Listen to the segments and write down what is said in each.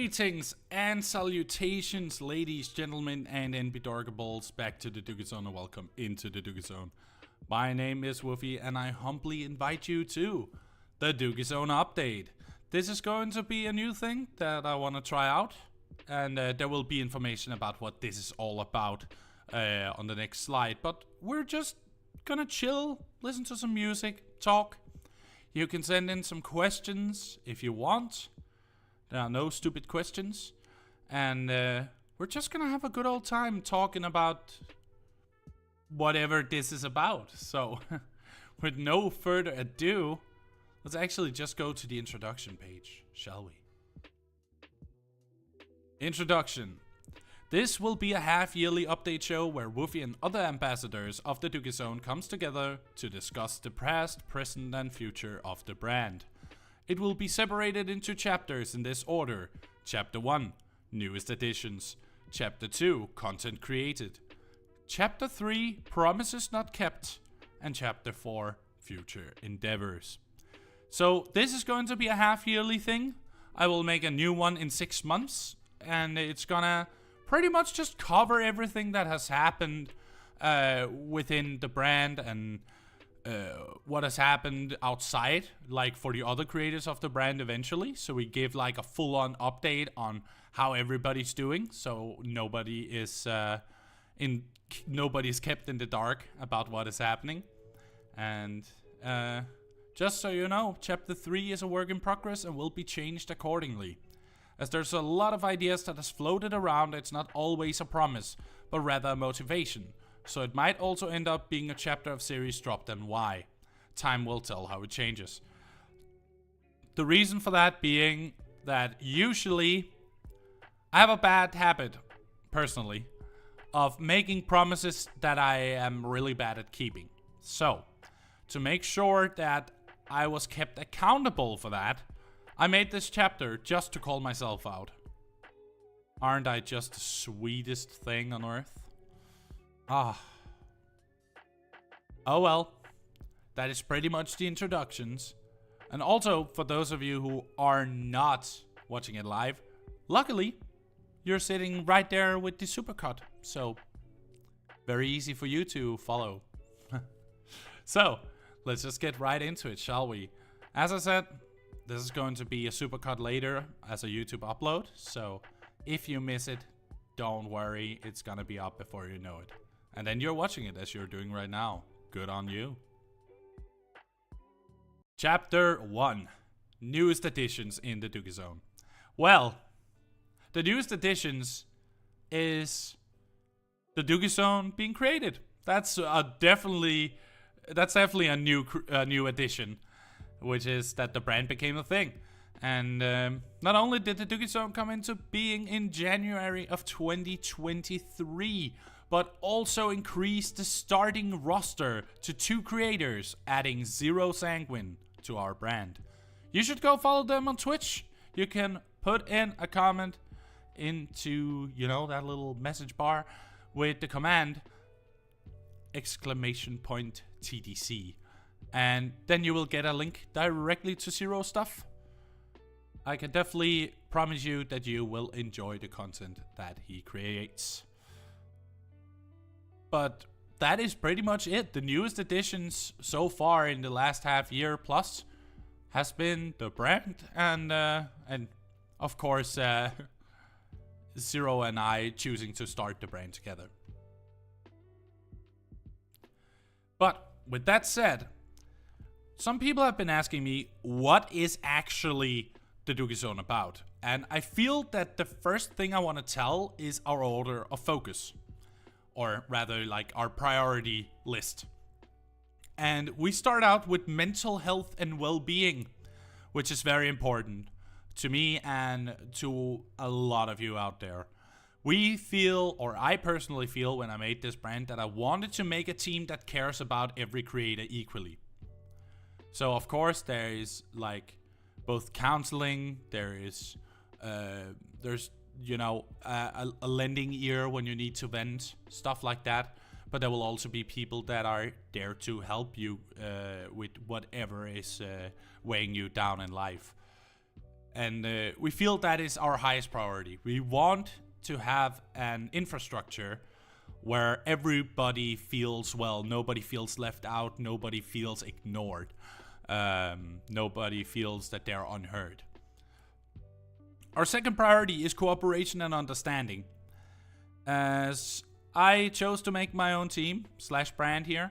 Greetings and salutations, ladies, gentlemen, and NBDorgables, back to the DUGGIE Zone, and welcome into the DUGGIE Zone. My name is Woofy, and I humbly invite you to the DUGGIE Zone update. This is going to be a new thing that I want to try out, and there will be information about what this is all about on the next slide. But we're just gonna chill, listen to some music, talk. You can send in some questions if you want. There are no stupid questions. And we're just gonna have a good old time talking about whatever this is about. So, with no further ado, let's actually just go to the introduction page, shall we? Introduction. This will be a half-yearly update show where Woofy and other ambassadors of the DUGGIE Zone comes together to discuss the past, present and future of the brand. It will be separated into chapters in this order. Chapter 1, newest additions. Chapter 2, content created. Chapter 3, promises not kept. And Chapter 4, future endeavors. So this is going to be a half-yearly thing. I will make a new one in 6 months. And it's gonna pretty much just cover everything that has happened within the brand and what has happened outside, like for the other creators of the brand eventually. So we give like a full-on update on how everybody's doing, so nobody is nobody's kept in the dark about what is happening. And just so you know, Chapter 3 is a work in progress and will be changed accordingly. As there's a lot of ideas that has floated around, it's not always a promise, but rather a motivation. So it might also end up being a chapter of series dropped, and why. Time will tell how it changes. The reason for that being that usually I have a bad habit, personally, of making promises that I am really bad at keeping. So, to make sure that I was kept accountable for that, I made this chapter just to call myself out. Aren't I just the sweetest thing on earth? Ah. Oh well. That is pretty much the introductions. And also, for those of you who are not watching it live, luckily, you're sitting right there with the supercut. So, very easy for you to follow. So, let's just get right into it, shall we? As I said, this is going to be a supercut later as a YouTube upload. So, if you miss it, don't worry, it's gonna be up before you know it. And then you're watching it as you're doing right now. Good on you. Chapter 1. Newest additions in the DUGGIE Zone. Well, the newest additions is the DUGGIE Zone being created. That's definitely a new addition, which is that the brand became a thing. And not only did the DUGGIE Zone come into being in January of 2023, but also increased the starting roster to 2 creators, adding Zero Sanguine to our brand. You should go follow them on Twitch. You can put in a comment into, you know, that little message bar with the command !TDZ. And then you will get a link directly to Zero stuff. I can definitely promise you that you will enjoy the content that he creates. But that is pretty much it. The newest additions so far in the last half year plus has been the brand and of course Zero and I choosing to start the brand together. But with that said, some people have been asking me what is actually the DUGGIE Zone about, and I feel that the first thing I want to tell is our order of focus. Or rather, like our priority list. And we start out with mental health and well-being, which is very important to me and to a lot of you out there. We feel, or I personally feel when I made this brand, that I wanted to make a team that cares about every creator equally. So of course there is like both counseling, there's you know, a lending ear when you need to vent, stuff like that. But there will also be people that are there to help you with whatever is weighing you down in life. And we feel that is our highest priority. We want to have an infrastructure where everybody feels well, nobody feels left out, nobody feels ignored, nobody feels that they're unheard. Our second priority is cooperation and understanding. As I chose to make my own team / brand here,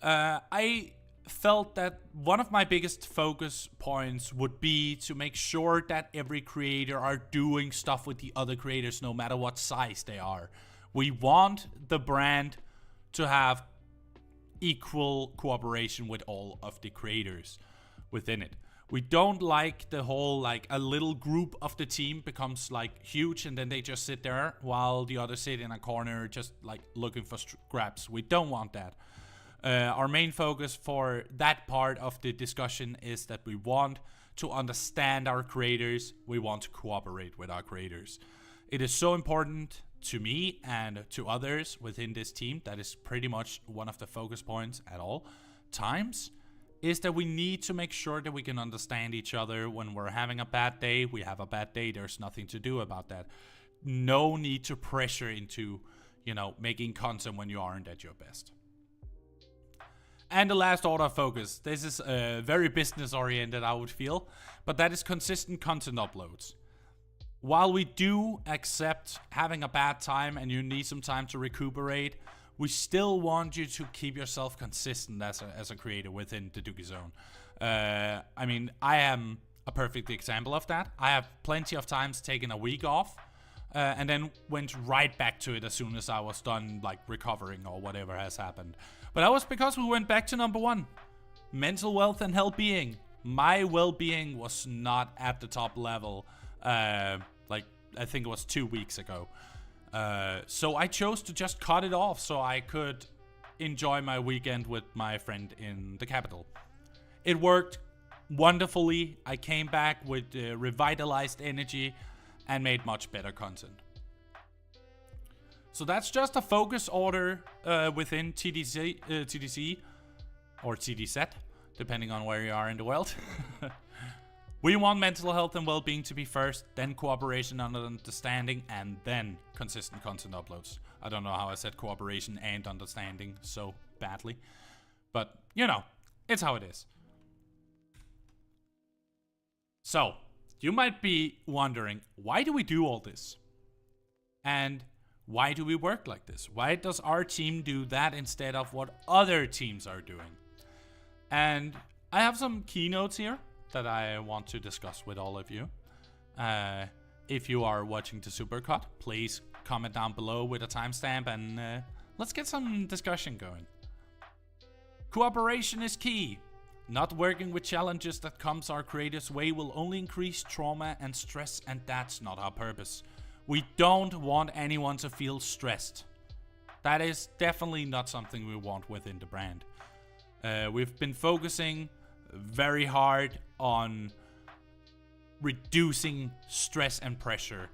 I felt that one of my biggest focus points would be to make sure that every creator are doing stuff with the other creators no matter what size they are. We want the brand to have equal cooperation with all of the creators within it. We don't like the whole, like, a little group of the team becomes like huge and then they just sit there while the others sit in a corner just like looking for scraps. We don't want that. Our main focus for that part of the discussion is that we want to understand our creators. We want to cooperate with our creators. It is so important to me and to others within this team. That is pretty much one of the focus points at all times, is that we need to make sure that we can understand each other. When we're having a bad day, we have a bad day. There's nothing to do about that. No need to pressure into, making content when you aren't at your best. And the last order of focus. This is very business oriented, I would feel, but that is consistent content uploads. While we do accept having a bad time and you need some time to recuperate, we still want you to keep yourself consistent as a creator within the DUGGIE zone. I am a perfect example of that. I have plenty of times taken a week off and then went right back to it as soon as I was done, like, recovering or whatever has happened. But that was because we went back to number one. Mental wealth and well-being. My well-being was not at the top level, I think it was 2 weeks ago. So I chose to just cut it off so I could enjoy my weekend with my friend in the capital. It worked wonderfully. I came back with revitalized energy and made much better content. So that's just a focus order within TDZ or TDZ, depending on where you are in the world. We want mental health and well-being to be first, then cooperation and understanding, and then consistent content uploads. I don't know how I said cooperation and understanding so badly, but it's how it is. So, you might be wondering, why do we do all this? And why do we work like this? Why does our team do that instead of what other teams are doing? And I have some keynotes here that I want to discuss with all of you. If you are watching the Supercut, please comment down below with a timestamp and let's get some discussion going. Cooperation is key. Not working with challenges that comes our creators' way will only increase trauma and stress, and that's not our purpose. We don't want anyone to feel stressed. That is definitely not something we want within the brand. We've been focusing very hard on reducing stress and pressure.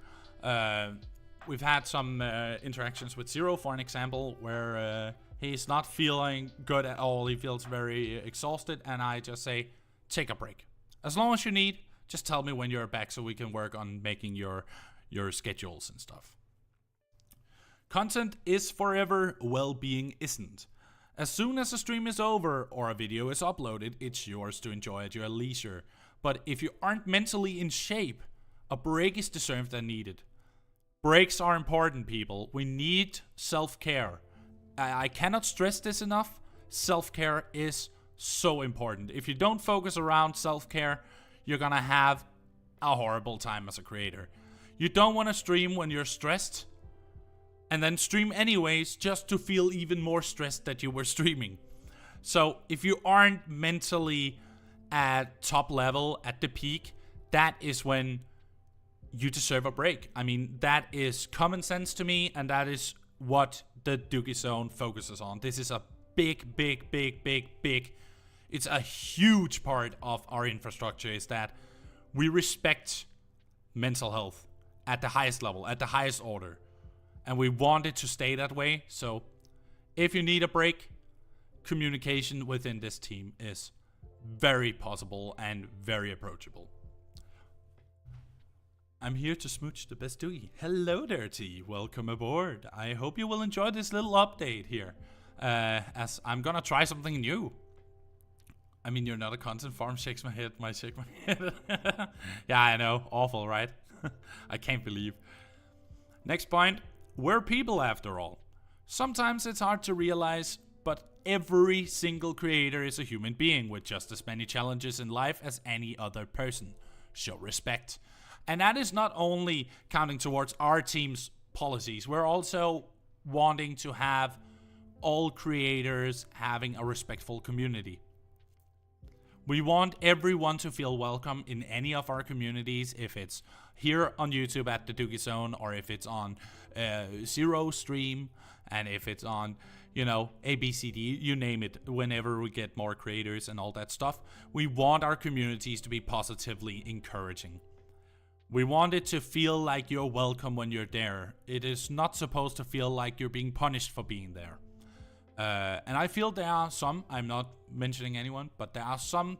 We've had some interactions with Zero, for an example, where he's not feeling good at all. He feels very exhausted, and I just say, take a break. As long as you need, just tell me when you're back so we can work on making your schedules and stuff. Content is forever, well-being isn't. As soon as a stream is over or a video is uploaded, it's yours to enjoy at your leisure. But if you aren't mentally in shape, a break is deserved and needed. Breaks are important, people. We need self-care. I cannot stress this enough. Self-care is so important. If you don't focus around self-care, you're gonna have a horrible time as a creator. You don't want to stream when you're stressed and then stream anyways just to feel even more stressed that you were streaming. So if you aren't mentally at top level, at the peak, that is when you deserve a break. I mean, that is common sense to me, and that is what the DUGGIE zone focuses on. This is a big, it's a huge part of our infrastructure, is that we respect mental health at the highest level, at the highest order. And we want it to stay that way. So if you need a break, communication within this team is very possible and very approachable. I'm here to smooch the best DUGGIE. Hello there, T. Welcome aboard. I hope you will enjoy this little update here, as I'm gonna try something new. I mean, you're not a content farm. Shakes my head. Shake my head. Yeah, I know. Awful, right? I can't believe. Next point. We're people after all. Sometimes it's hard to realize, but every single creator is a human being with just as many challenges in life as any other person. Show respect. And that is not only counting towards our team's policies. We're also wanting to have all creators having a respectful community. We want everyone to feel welcome in any of our communities, if it's here on YouTube at the DUGGIE Zone, or if it's on Zero Stream, and if it's on, you know, ABCD, you name it, whenever we get more creators and all that stuff. We want our communities to be positively encouraging. We want it to feel like you're welcome when you're there. It is not supposed to feel like you're being punished for being there. And I feel there are some, I'm not mentioning anyone, but there are some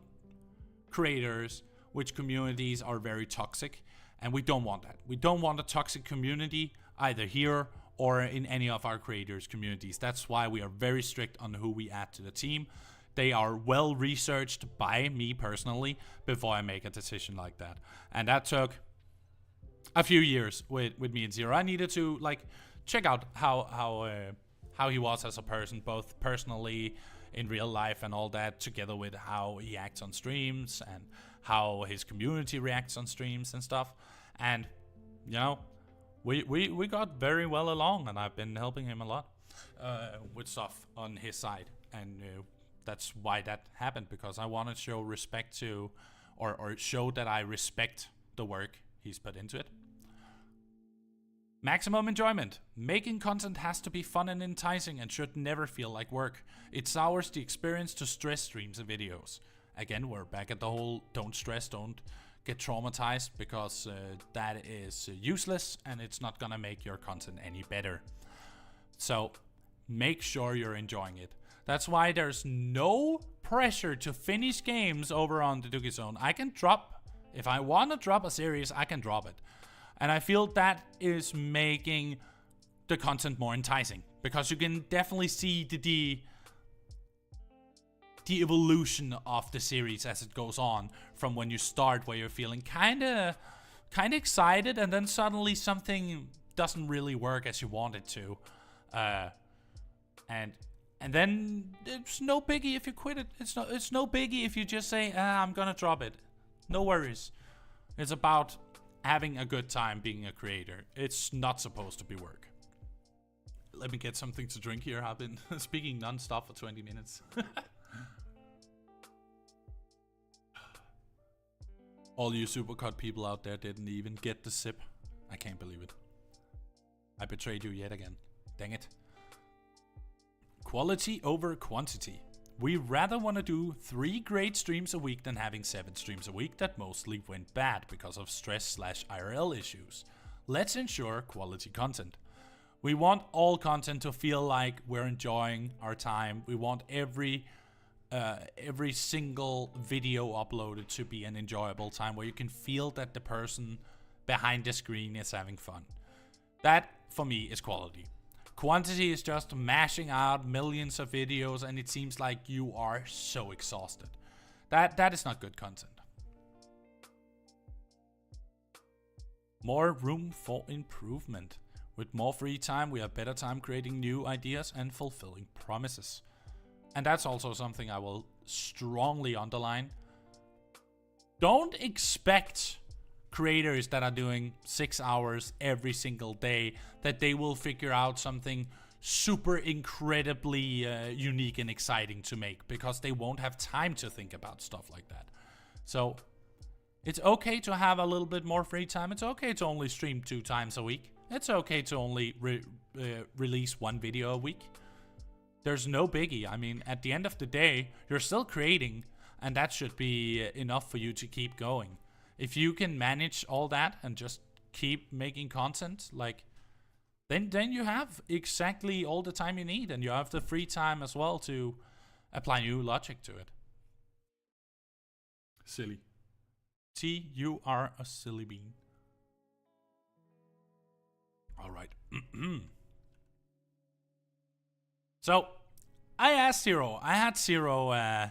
creators which communities are very toxic, and we don't want that. We don't want a toxic community either here or in any of our creators' communities. That's why we are very strict on who we add to the team. They are well researched by me personally before I make a decision like that. And that took a few years with me and Zero. I needed to like check out how he was as a person, both personally, in real life and all that, together with how he acts on streams and how his community reacts on streams and stuff. And, you know, we got very well along, and I've been helping him a lot with stuff on his side. And that's why that happened, because I want to show respect to, or show that I respect the work he's put into it. Maximum enjoyment. Making content has to be fun and enticing and should never feel like work. It sours the experience to stress streams and videos. Again, we're back at the whole don't stress, don't get traumatized, because that is useless and it's not gonna make your content any better. So make sure you're enjoying it. That's why there's no pressure to finish games over on the DUGGIE Zone. I can drop, if I want to drop a series, I can drop it. And I feel that is making the content more enticing, because you can definitely see the evolution of the series as it goes on, from when you start where you're feeling kind of excited, and then suddenly something doesn't really work as you want it to, and then it's no biggie if you quit it. It's no biggie if you just say, I'm gonna drop it. No worries. It's about having a good time being a creator. It's not supposed to be work. Let me get something to drink here. I've been speaking non-stop for 20 minutes. All you Supercut people out there didn't even get the sip. I can't believe it. I betrayed you yet again. Dang it. Quality over quantity. We rather want to do 3 great streams a week than having 7 streams a week that mostly went bad because of stress/IRL issues. Let's ensure quality content. We want all content to feel like we're enjoying our time. We want every single video uploaded to be an enjoyable time, where you can feel that the person behind the screen is having fun. That, for me, is quality. Quantity is just mashing out millions of videos, and it seems like you are so exhausted. That is not good content. More room for improvement. With more free time, we have better time creating new ideas and fulfilling promises. And that's also something I will strongly underline. Don't expect creators that are doing 6 hours every single day that they will figure out something super incredibly unique and exciting to make, because they won't have time to think about stuff like that. So it's okay to have a little bit more free time. It's okay to only stream 2 times a week. It's okay to only release 1 video a week. There's no biggie. I mean, at the end of the day, you're still creating, and that should be enough for you to keep going. If you can manage all that and just keep making content, like, then you have exactly all the time you need, and you have the free time as well to apply new logic to it. Silly. T, you are a silly bean. All right. So, I asked Zero. I had Zero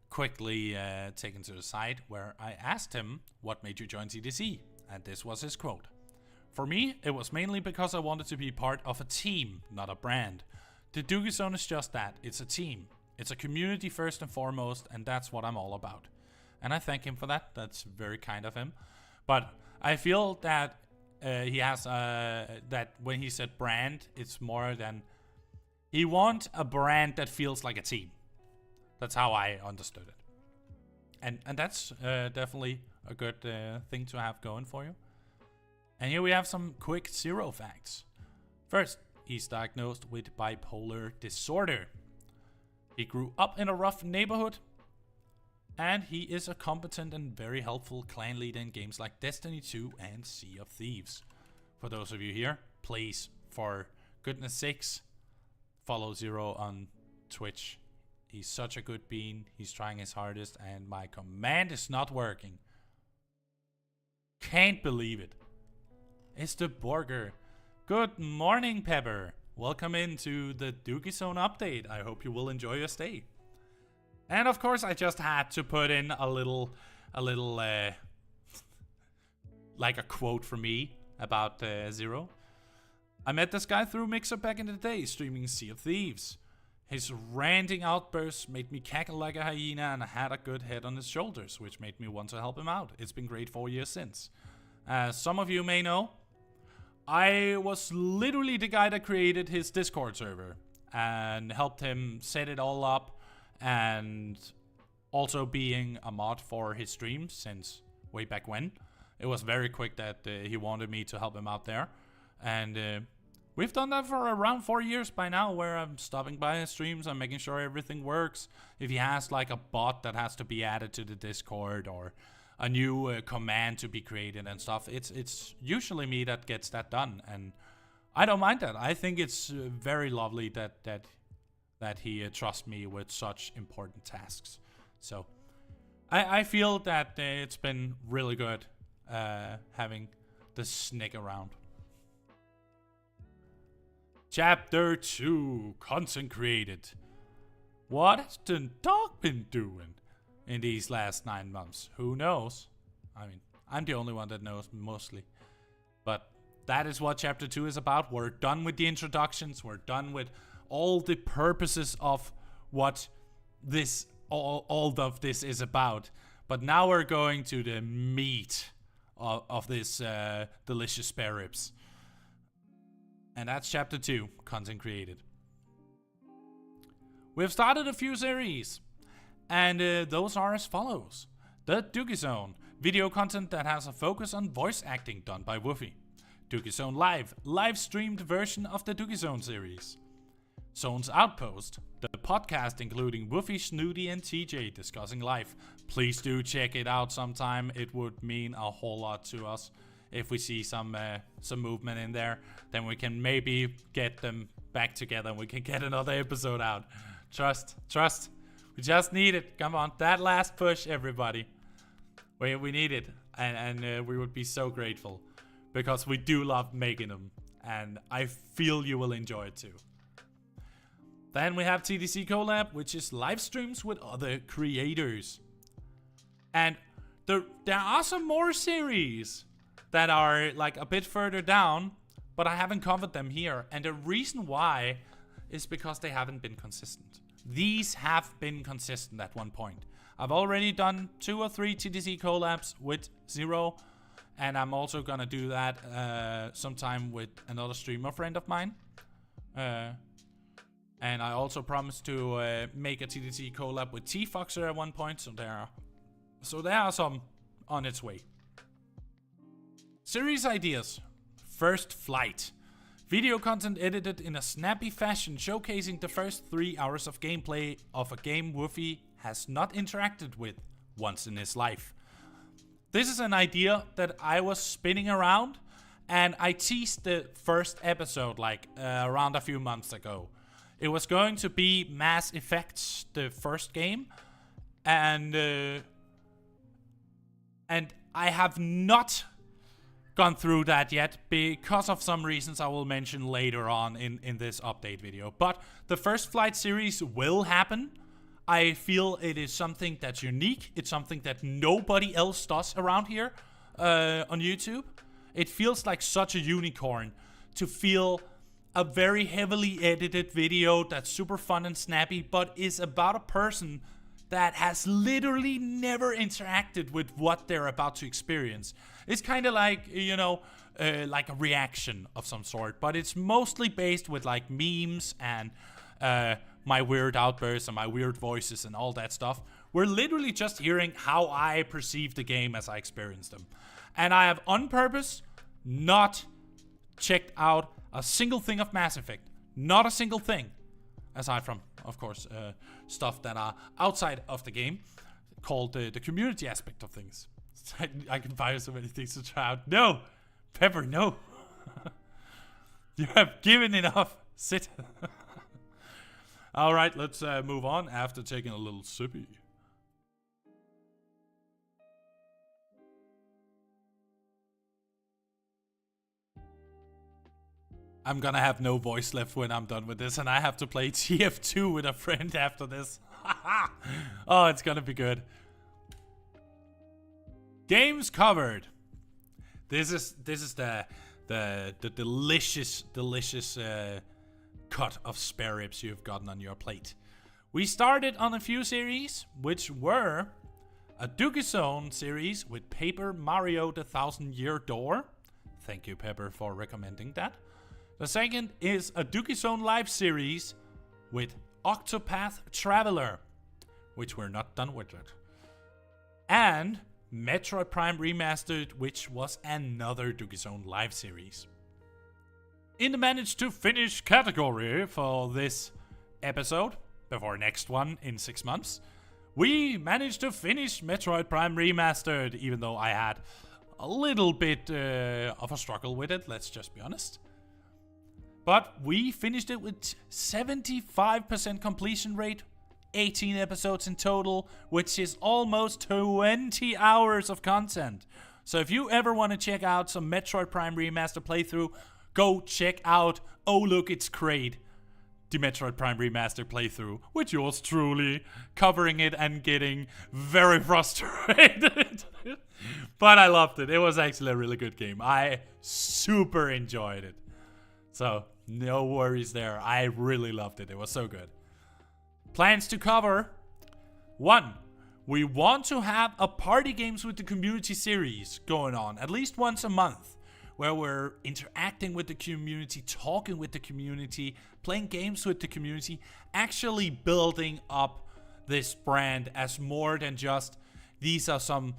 quickly taken to the side where I asked him what made you join TDZ, and this was his quote. For me, it was mainly because I wanted to be part of a team, not a brand. The DUGGIE Zone is just that. It's a team. It's a community first and foremost, and that's what I'm all about. And I thank him for that. That's very kind of him. But I feel that he has that when he said brand, it's more than he wants a brand that feels like a team. That's how I understood it. And that's definitely a good thing to have going for you. And here we have some quick Zero facts. First, he's diagnosed with bipolar disorder. He grew up in a rough neighborhood, and he is a competent and very helpful clan leader in games like Destiny 2 and Sea of Thieves. For those of you here, please, for goodness sakes, follow Zero on Twitch. He's such a good bean, he's trying his hardest, and my command is not working. Can't believe it. It's the Burger. Good morning, Pepper. Welcome into the DUGGIE Zone update. I hope you will enjoy your stay. And of course, I just had to put in a little, like a quote from me about Zero. I met this guy through Mixer back in the day, streaming Sea of Thieves. His ranting outbursts made me cackle like a hyena, and I had a good head on his shoulders, which made me want to help him out. It's been great 4 years since. As some of you may know, I was literally the guy that created his Discord server and helped him set it all up, and also being a mod for his streams since way back when. It was very quick that he wanted me to help him out there, and we've done that for around 4 years by now, where I'm stopping by his streams, I'm making sure everything works. If he has like a bot that has to be added to the Discord, or a new command to be created and stuff, it's usually me that gets that done, and I don't mind that. I think it's very lovely that he trusts me with such important tasks. So I feel that it's been really good having the Snick around. Chapter 2, Consecrated. What has the dog been doing in these last 9 months? Who knows? I mean, I'm the only one that knows mostly. But that is what Chapter 2 is about. We're done with the introductions. We're done with all the purposes of what this all of this is about. But now we're going to the meat of this delicious spare ribs. And that's Chapter 2, Content Created. We've started a few series, and those are as follows. The DUGGIE Zone, video content that has a focus on voice acting done by Woofy. DUGGIE Zone live streamed version of the DUGGIE Zone series. Zone's Outpost, the podcast including Woofy, Snooty, and TJ discussing life. Please do check it out sometime. It would mean a whole lot to us. If we see some movement in there, then we can maybe get them back together and we can get another episode out. Trust. We just need it. Come on, that last push, everybody. We need it, and we would be so grateful, because we do love making them, and I feel you will enjoy it too. Then we have TDZ Collab, which is live streams with other creators. And there are some more series that are like a bit further down, but I haven't covered them here. And the reason why is because they haven't been consistent. These have been consistent at one point. I've already done 2 or 3 TDZ collabs with Zero, and I'm also gonna do that sometime with another streamer friend of mine. And I also promised to make a TDZ collab with T-Foxer at one point, so there are some on its way. Series ideas. First Flight. Video content edited in a snappy fashion, showcasing the first 3 hours of gameplay of a game Woofy has not interacted with once in his life. This is an idea that I was spinning around, and I teased the first episode like around a few months ago. It was going to be Mass Effect, the first game, and I have not gone through that yet because of some reasons I will mention later on in this update video. But the First Flight series will happen. I feel it is something that's unique. It's something that nobody else does around here on YouTube. It feels like such a unicorn to feel a very heavily edited video that's super fun and snappy, but is about a person that has literally never interacted with what they're about to experience. It's kind of like, you know, like a reaction of some sort, but it's mostly based with like memes and my weird outbursts and my weird voices and all that stuff. We're literally just hearing how I perceive the game as I experience them. And I have on purpose not checked out a single thing of Mass Effect. Not a single thing. Aside from, of course, stuff that are outside of the game, called the community aspect of things. I can find so many things to try out. No! Pepper, no! You have given enough. Sit. Alright, let's move on after taking a little sippy. I'm gonna have no voice left when I'm done with this, and I have to play TF2 with a friend after this. Oh, it's gonna be good. Games covered. This is the delicious cut of spare ribs you've gotten on your plate. We started on a few series, which were a DUGGIE Zone series with Paper Mario: The Thousand Year Door. Thank you, Pepper, for recommending that. The second is a DUGGIE Zone live series with Octopath Traveler, which we're not done with it. And Metroid Prime Remastered, which was another DUGGIE Zone live series. In the managed to finish category for this episode, before next one in 6 months, we managed to finish Metroid Prime Remastered, even though I had a little bit of a struggle with it, let's just be honest. But we finished it with 75% completion rate, 18 episodes in total, which is almost 20 hours of content. So if you ever want to check out some Metroid Prime Remaster playthrough, go check out Oh Look It's Great, the Metroid Prime Remaster playthrough, with yours truly covering it and getting very frustrated. But I loved it. It was actually a really good game. I super enjoyed it. So no worries there. I really loved it. It was so good. Plans to cover. 1. We want to have a party games with the community series going on at least once a month, where we're interacting with the community, talking with the community, playing games with the community, actually building up this brand as more than just these are some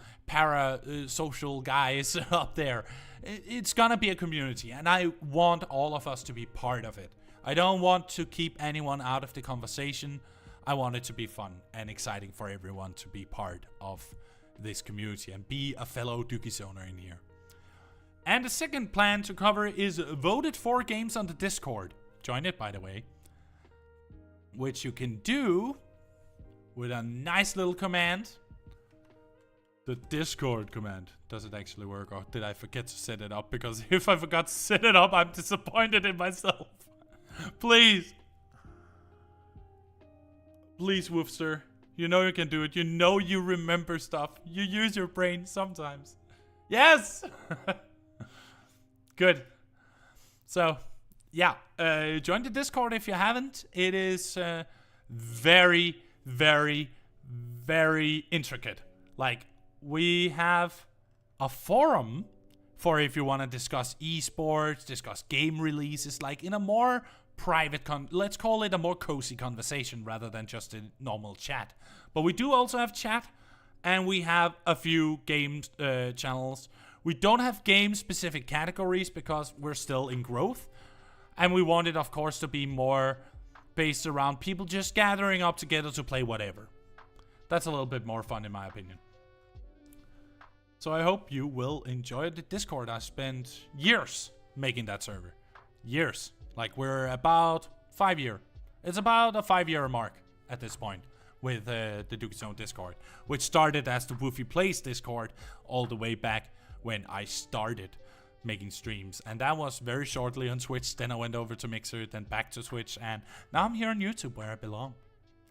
social guys up there. It's gonna be a community, and I want all of us to be part of it. I don't want to keep anyone out of the conversation. I want it to be fun and exciting for everyone to be part of this community and be a fellow DUGGIE Zoner in here. And the second plan to cover is voted for games on the Discord. Join it, by the way. Which you can do with a nice little command. The Discord command. Does it actually work, or did I forget to set it up? Because if I forgot to set it up, I'm disappointed in myself. Please. Please, Woofster. You know you can do it. You know you remember stuff. You use your brain sometimes. Yes! Good. So, yeah. Join the Discord if you haven't. It is very, very, very intricate. Like, we have a forum for if you want to discuss esports, discuss game releases, like in a more private, let's call it a more cozy conversation rather than just a normal chat. But we do also have chat, and we have a few games channels. We don't have game-specific categories because we're still in growth. And we want it, of course, to be more based around people just gathering up together to play whatever. That's a little bit more fun in my opinion. So I hope you will enjoy the Discord. I spent years making that server. Years. Like, we're about 5 years. It's about a 5-year mark at this point with the DUGGIE Zone Discord, which started as the Woofy Plays Discord all the way back when I started making streams. And that was very shortly on Twitch. Then I went over to Mixer, then back to Twitch. And now I'm here on YouTube where I belong.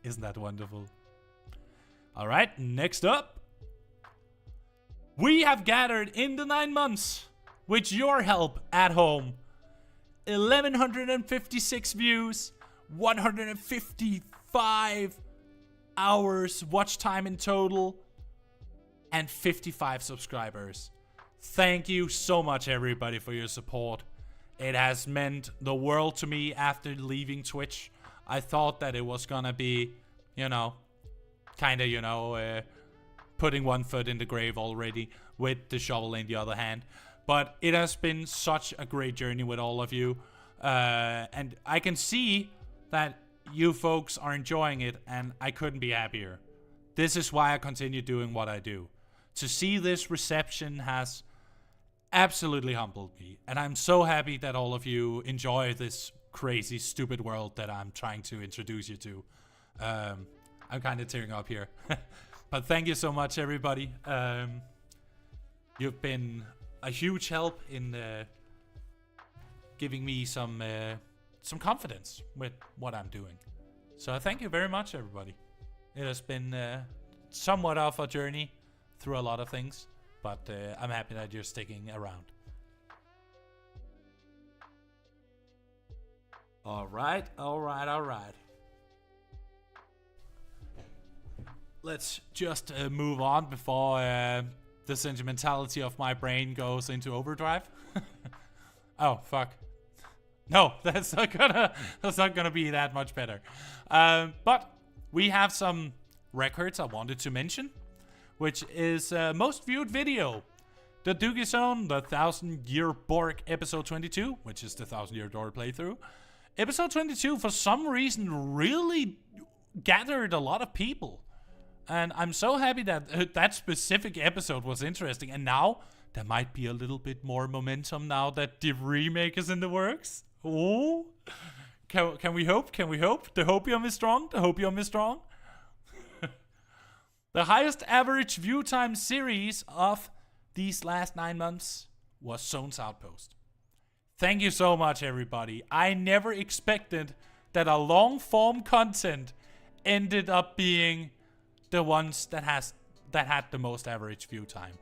Isn't that wonderful? Alright, next up. We have gathered in the 9 months, with your help at home, 1,156 views, 155 hours watch time in total, and 55 subscribers. Thank you so much, everybody, for your support. It has meant the world to me after leaving Twitch. I thought that it was gonna be, you know, kinda, you know, putting one foot in the grave already with the shovel in the other hand. But it has been such a great journey with all of you. And I can see that you folks are enjoying it, and I couldn't be happier. This is why I continue doing what I do. To see this reception has absolutely humbled me. And I'm so happy that all of you enjoy this crazy, stupid world that I'm trying to introduce you to. I'm kind of tearing up here. But thank you so much, everybody. You've been a huge help in giving me some confidence with what I'm doing. So thank you very much, everybody. It has been somewhat of a journey through a lot of things, but I'm happy that you're sticking around. Alright. Let's just move on before the sentimentality of my brain goes into overdrive. Oh, fuck. No, that's not gonna be that much better. But we have some records I wanted to mention, which is most viewed video. The DUGGIE Zone, the 1000-Year Borg episode 22, which is the 1000-Year Door playthrough. Episode 22, for some reason, really gathered a lot of people. And I'm so happy that that specific episode was interesting. And now, there might be a little bit more momentum now that the remake is in the works. Oh, can we hope? Can we hope? The hopium is strong. The hopium is strong. The highest average view time series of these last 9 months was Zone's Outpost. Thank you so much, everybody. I never expected that a long form content ended up being the ones that had the most average view time.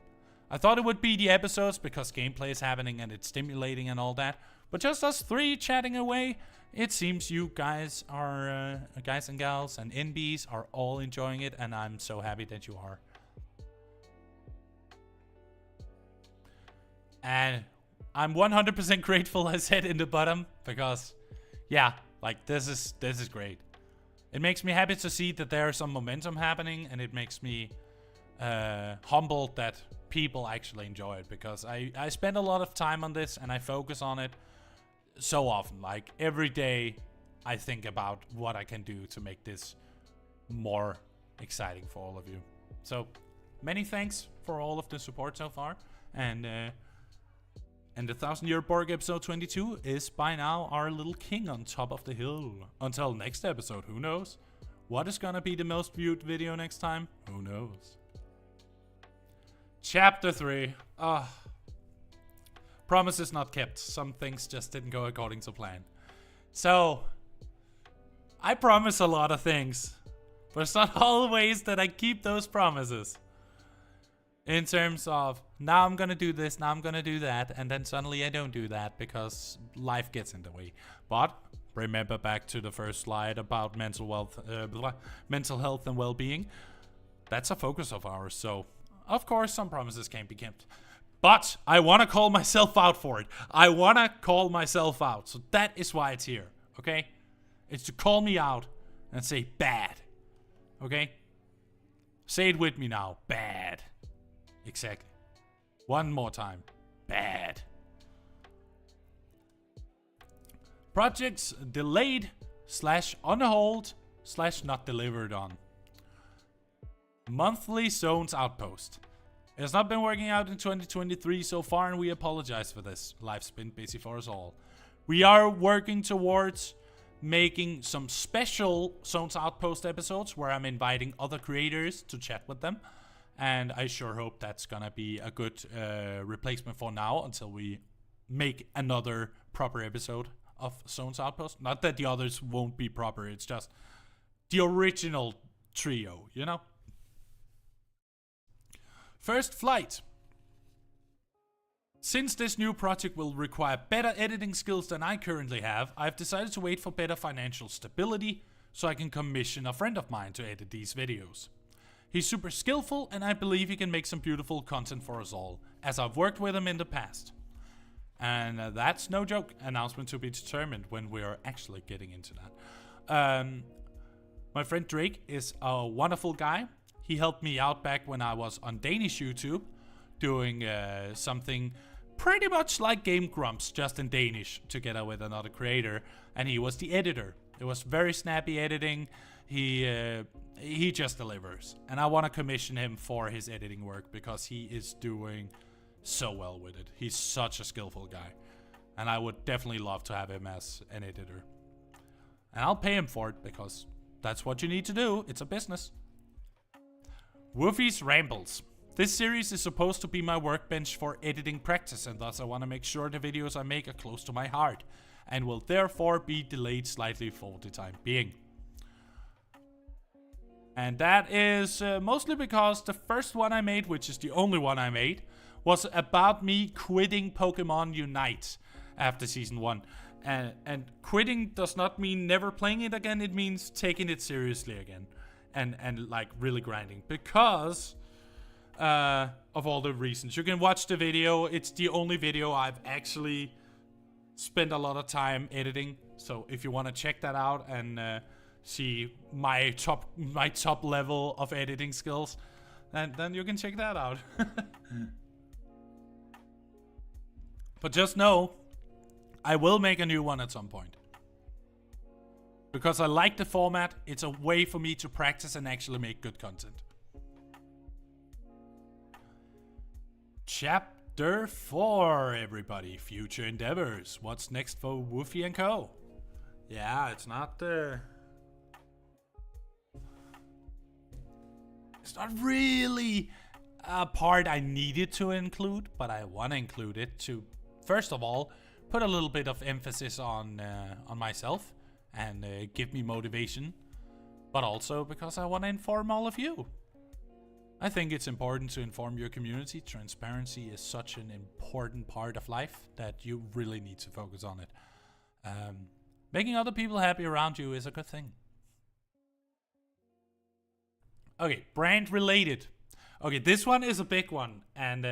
I thought it would be the episodes because gameplay is happening and it's stimulating and all that. But just us three chatting away, it seems you guys are, guys and gals and NBs are all enjoying it, and I'm so happy that you are. And I'm 100% grateful I said in the bottom, because yeah, like this is great. It makes me happy to see that there's some momentum happening, and it makes me humbled that people actually enjoy it, because I spend a lot of time on this and I focus on it so often. Like every day I think about what I can do to make this more exciting for all of you. So many thanks for all of the support so far, and the 1000-Year Borg episode 22 is by now our little king on top of the hill. Until next episode, who knows? What is gonna be the most viewed video next time? Who knows? Chapter 3. Promises not kept. Some things just didn't go according to plan. So, I promise a lot of things, but it's not always that I keep those promises. In terms of, now I'm gonna do this, now I'm gonna do that, and then suddenly I don't do that because life gets in the way. But remember back to the first slide about mental health and well-being. That's a focus of ours, so of course some promises can't be kept. But I want to call myself out for it. I want to call myself out. So that is why it's here, okay? It's to call me out and say bad, okay? Say it with me now, bad. Exactly. One more time, bad. Projects delayed / on hold / not delivered on. Monthly Zones Outpost. It has not been working out in 2023 so far, and we apologize for this. Life's been busy for us all. We are working towards making some special Zones Outpost episodes where I'm inviting other creators to chat with them. And I sure hope that's gonna be a good replacement for now until we make another proper episode of Zone's Outpost. Not that the others won't be proper, it's just the original trio, you know? First flight. Since this new project will require better editing skills than I currently have, I've decided to wait for better financial stability so I can commission a friend of mine to edit these videos. He's super skillful and I believe he can make some beautiful content for us all, as I've worked with him in the past. And that's no joke, announcement to be determined when we are actually getting into that. My friend Drake is a wonderful guy. He helped me out back when I was on Danish YouTube, doing something pretty much like Game Grumps, just in Danish, together with another creator, and he was the editor. It was very snappy editing. He just delivers, and I want to commission him for his editing work because he is doing so well with it. He's such a skillful guy, and I would definitely love to have him as an editor. And I'll pay him for it because that's what you need to do. It's a business. Woofie's Rambles. This series is supposed to be my workbench for editing practice, and thus I want to make sure the videos I make are close to my heart, and will therefore be delayed slightly for the time being. And that is mostly because the first one I made, which is the only one I made, was about me quitting Pokemon Unite after Season 1. And quitting does not mean never playing it again, it means taking it seriously again. And like really grinding, because of all the reasons. You can watch the video. It's the only video I've actually spent a lot of time editing. So if you want to check that out and see my top level of editing skills, then you can check that out. But just know, I will make a new one at some point. Because I like the format, it's a way for me to practice and actually make good content. Chapter 4, everybody. Future endeavors. What's next for Woofie and Co? Yeah, it's not really a part I needed to include, but I want to include it to, first of all, put a little bit of emphasis on myself and give me motivation, but also because I want to inform all of you. I think it's important to inform your community. Transparency is such an important part of life that you really need to focus on it. Making other people happy around you is a good thing. Okay, brand related. Okay, this one is a big one, and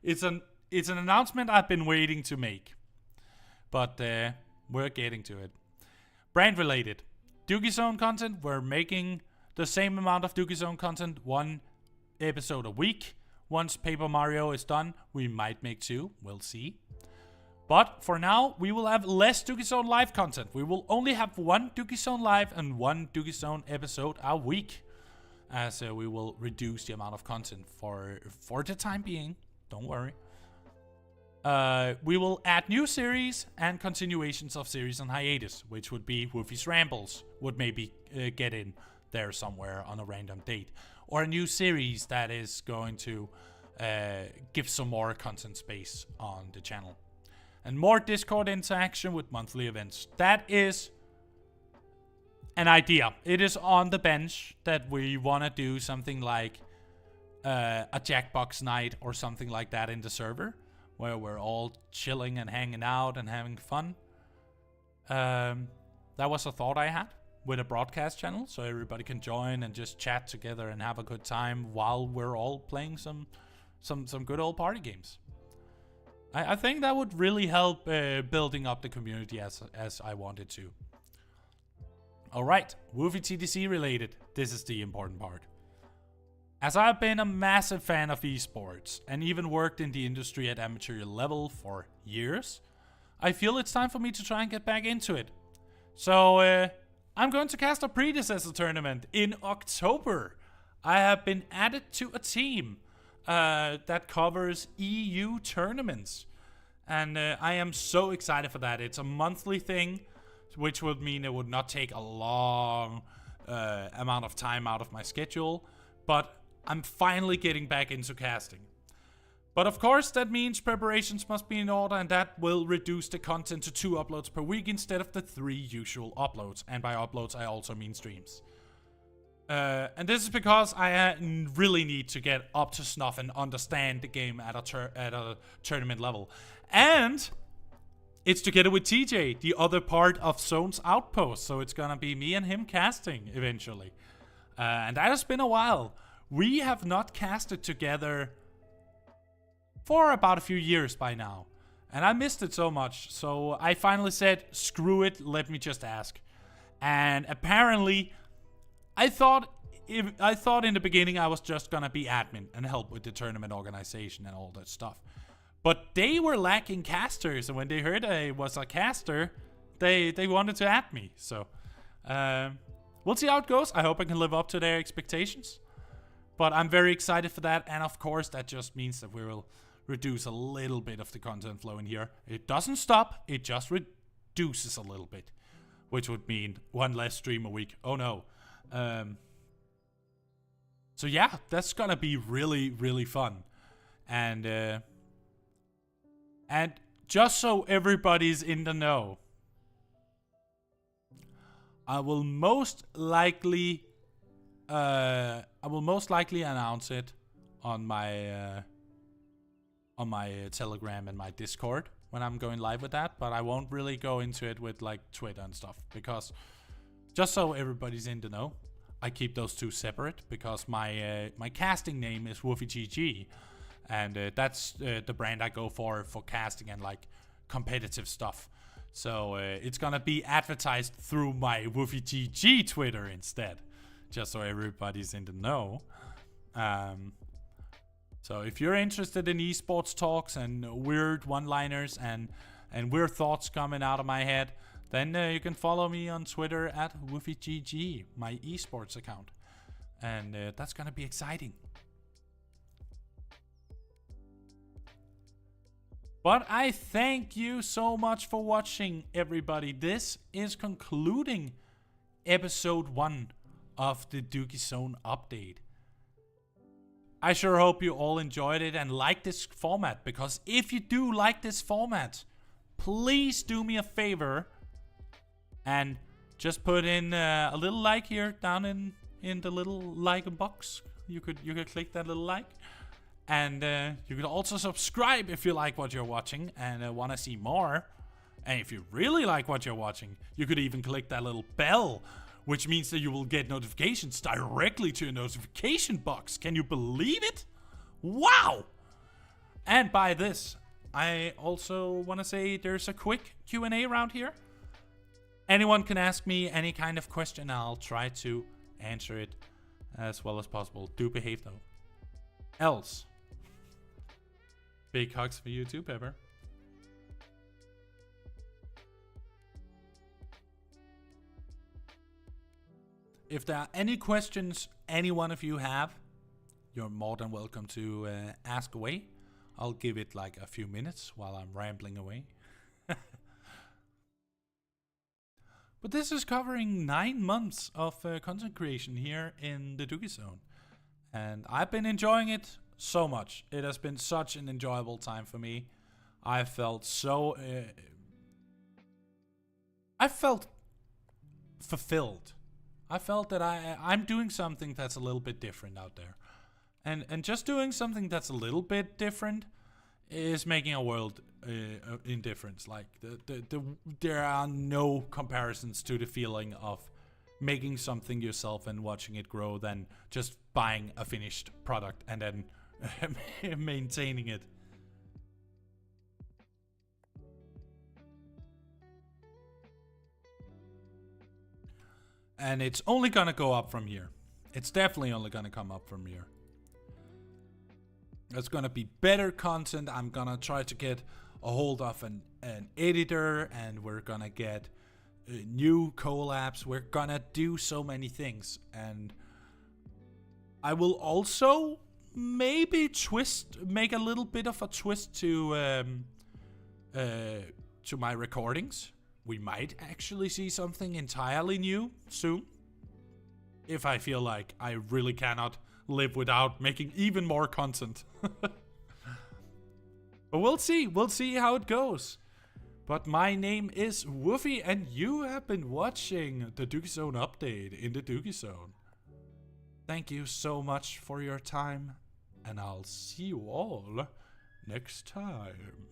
it's an announcement I've been waiting to make, but we're getting to it. Brand related. DUGGIE Zone content. We're making the same amount of DUGGIE Zone content, one episode a week. Once Paper Mario is done, we might make 2. We'll see. But for now, we will have less DUGGIE Zone live content. We will only have 1 DUGGIE Zone live and 1 DUGGIE Zone episode a week, as we will reduce the amount of content for the time being. Don't worry. We will add new series and continuations of series on hiatus, which would be Woofie's Rambles, would maybe get in there somewhere on a random date. Or a new series that is going to give some more content space on the channel. And more Discord interaction with monthly events. That is an idea. It is on the bench that we want to do something like a Jackbox night or something like that in the server, where we're all chilling and hanging out and having fun. That was a thought I had with a broadcast channel, so everybody can join and just chat together and have a good time while we're all playing some good old party games. I think that would really help building up the community as I wanted to. Alright, Woofie TDZ related. This is the important part. As I've been a massive fan of esports and even worked in the industry at amateur level for years, I feel it's time for me to try and get back into it. So I'm going to cast a predecessor tournament in October. I have been added to a team that covers EU tournaments, and I am so excited for that. It's a monthly thing, which would mean it would not take a long amount of time out of my schedule, but I'm finally getting back into casting. But of course, that means preparations must be in order, and that will reduce the content to 2 uploads per week instead of the 3 usual uploads. And by uploads, I also mean streams. And this is because I really need to get up to snuff and understand the game at a tournament level. And it's together with TJ, the other part of Zone's Outpost. So it's gonna be me and him casting eventually. And that has been a while. We have not casted together for about a few years by now. And I missed it so much. So I finally said, screw it, let me just ask. And apparently, I thought in the beginning I was just gonna be admin and help with the tournament organization and all that stuff. But they were lacking casters, and when they heard I was a caster, they wanted to add me. So we'll see how it goes. I hope I can live up to their expectations. But I'm very excited for that, and of course that just means that we will reduce a little bit of the content flow in here. It doesn't stop, it just reduces a little bit, which would mean 1 less stream a week. Oh no. So yeah, that's gonna be really, really fun. And just so everybody's in the know, I will most likely announce it on my Telegram and my Discord when I'm going live with that, but I won't really go into it with like Twitter and stuff, because just so everybody's in the know, I keep those 2 separate, because my casting name is WoofyGG, and that's the brand I go for casting and like competitive stuff. So it's gonna be advertised through my WoofyGG Twitter instead, just so everybody's in the know. So if you're interested in esports talks and weird one-liners and weird thoughts coming out of my head, then you can follow me on Twitter at WoofyGG, my esports account. And that's gonna be exciting. But I thank you so much for watching, everybody. This is concluding episode 1 of the DUGGIE Zone update. I sure hope you all enjoyed it and liked this format, because if you do like this format, please do me a favor and just put in a little like here down in the little like box. You could click that little like, and you could also subscribe if you like what you're watching and want to see more. And if you really like what you're watching, you could even click that little bell, which means that you will get notifications directly to your notification box. Can you believe it? Wow! And by this, I also want to say there's a quick Q&A around here. Anyone can ask me any kind of question. I'll try to answer it as well as possible. Do behave though. Else. Big hugs for you too, Pepper. If there are any questions any one of you have, you're more than welcome to ask away. I'll give it like a few minutes while I'm rambling away. But this is covering 9 months of content creation here in the DUGGIE Zone. And I've been enjoying it so much. It has been such an enjoyable time for me. I felt so... I felt fulfilled. I felt that I'm doing something that's a little bit different out there. And just doing something that's a little bit different is making a world in difference. Like, there are no comparisons to the feeling of making something yourself and watching it grow than just buying a finished product and then maintaining it. And it's only gonna go up from here. It's definitely only gonna come up from here. There's gonna be better content. I'm gonna try to get a hold of an editor, and we're gonna get new collabs. We're gonna do so many things, and I will also maybe make a little bit of a twist to my recordings. We might actually see something entirely new soon, if I feel like I really cannot live without making even more content. But we'll see how it goes. But my name is Woofy, and you have been watching the DUGGIE Zone update in the DUGGIE Zone. Thank you so much for your time, and I'll see you all next time.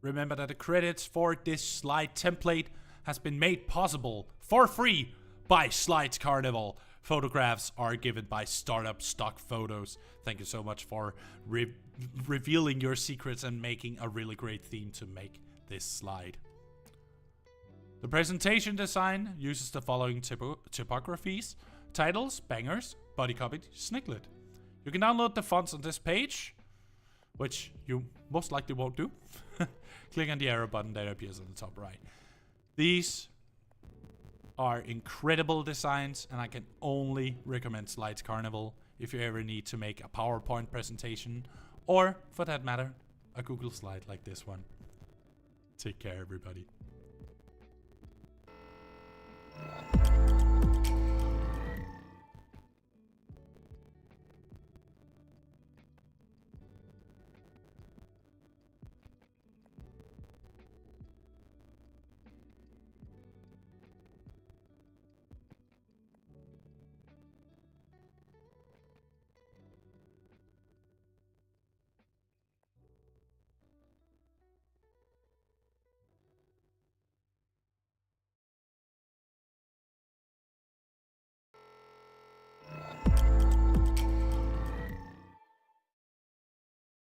Remember that the credits for this slide template has been made possible for free by Slides Carnival. Photographs are given by Startup Stock Photos. Thank you so much for revealing your secrets and making a really great theme to make this slide. The presentation design uses the following typographies: titles, bangers, body copy, Snicklet. You can download the fonts on this page, which you most likely won't do. Click on the arrow button that appears on the top right. These are incredible designs, and I can only recommend Slides Carnival if you ever need to make a PowerPoint presentation, or for that matter, a Google slide like this one. Take care, everybody.